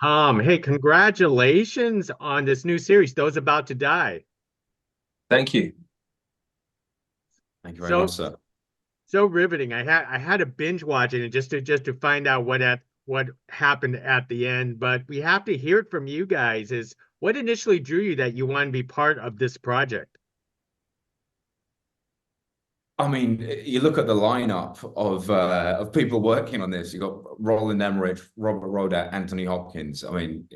Tom, hey, congratulations on this new series, Those About to Die. Thank you. Thank you very much, So sir. so riveting. I had to binge watch it and just to find out what happened at the end. But we have to hear it from you guys. Is what initially drew you that you want to be part of this project? I mean, you look at the lineup of people working on this. You got Roland Emmerich, Robert Rodat, Anthony Hopkins. I mean,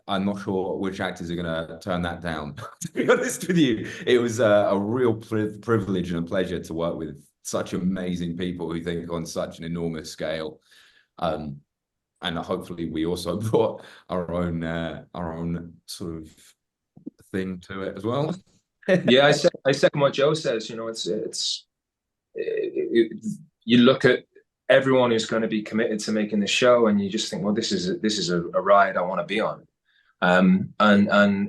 I'm not sure which actors are going to turn that down. To be honest with you, it was a real privilege and a pleasure to work with such amazing people who think on such an enormous scale. Um, and hopefully, we also brought our own sort of thing to it as well. Yeah, I second what Joe says. You know, it, you look at everyone who's going to be committed to making the show, and you just think, well, this is a ride I want to be on. And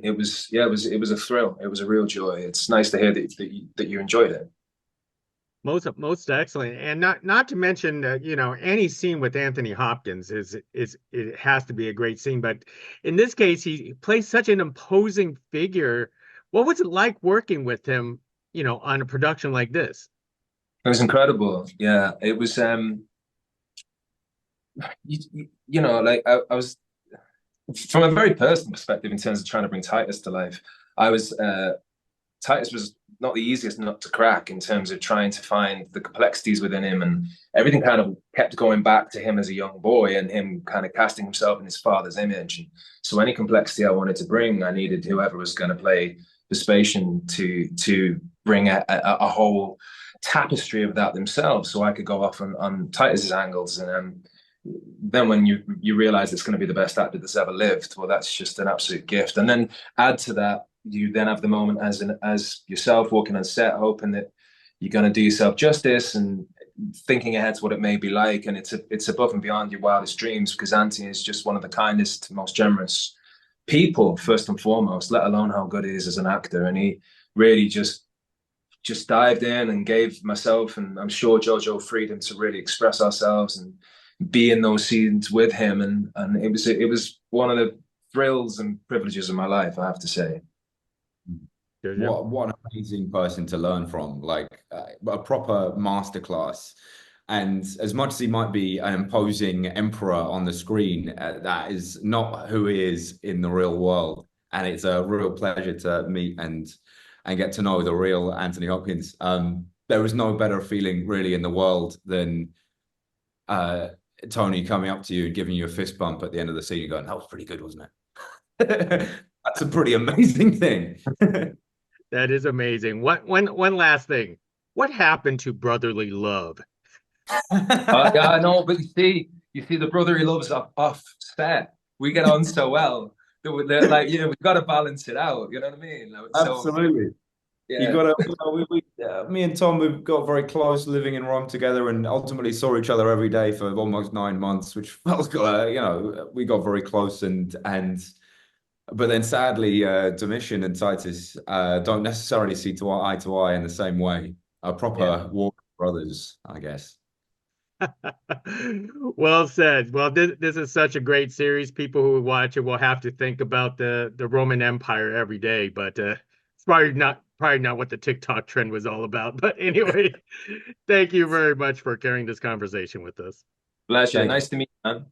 it was, yeah, it was a thrill. It was a real joy. It's nice to hear that you enjoyed it. Most excellent, and not to mention, any scene with Anthony Hopkins is it has to be a great scene. But in this case, he plays such an imposing figure. What was it like working with him, on a production like this? It was incredible. Yeah, it was. Like I was from a very personal perspective in terms of trying to bring Titus to life. I was Titus was not the easiest nut to crack in terms of trying to find the complexities within him, and everything kind of kept going back to him as a young boy and him kind of casting himself in his father's image. And so any complexity I wanted to bring, I needed whoever was going to play Vespasian to bring a whole tapestry of that themselves, so I could go off on Titus's angles. And then when you realize it's going to be the best actor that's ever lived, well, that's just an absolute gift. And then add to that, you then have the moment as yourself walking on set, hoping that you're going to do yourself justice and thinking ahead to what it may be like. And it's above and beyond your wildest dreams, because Anthony is just one of the kindest, most generous people, first and foremost, let alone how good he is as an actor. And he really just dived in and gave myself, and I'm sure Jojo, freedom to really express ourselves and be in those scenes with him. And it was one of the thrills and privileges of my life, I have to say. Jojo? What an amazing person to learn from, like a proper masterclass. And as much as he might be an imposing emperor on the screen, that is not who he is in the real world. And it's a real pleasure to meet and get to know the real Anthony Hopkins. There was no better feeling really in the world than uh, Tony coming up to you and giving you a fist bump at the end of the scene and going, "That was pretty good, wasn't it?" That's a pretty amazing thing. That is amazing. One last thing. What happened to brotherly love? Yeah, I know, but you see, the brother he loves off set. We get on so well that like, we've got to balance it out. You know what I mean? Like, so Absolutely. You yeah, got to, me and Tom, we've got very close living in Rome together and ultimately saw each other every day for almost 9 months, which felt, we got very close but then sadly, Domitian and Titus don't necessarily see eye to eye in the same way. A yeah. proper war brothers, I guess. Well said. Well, this is such a great series. People who watch it will have to think about the Roman Empire every day, but it's probably not what the TikTok trend was all about. But anyway, thank you very much for carrying this conversation with us. Pleasure. Thank you. Nice to meet you, man.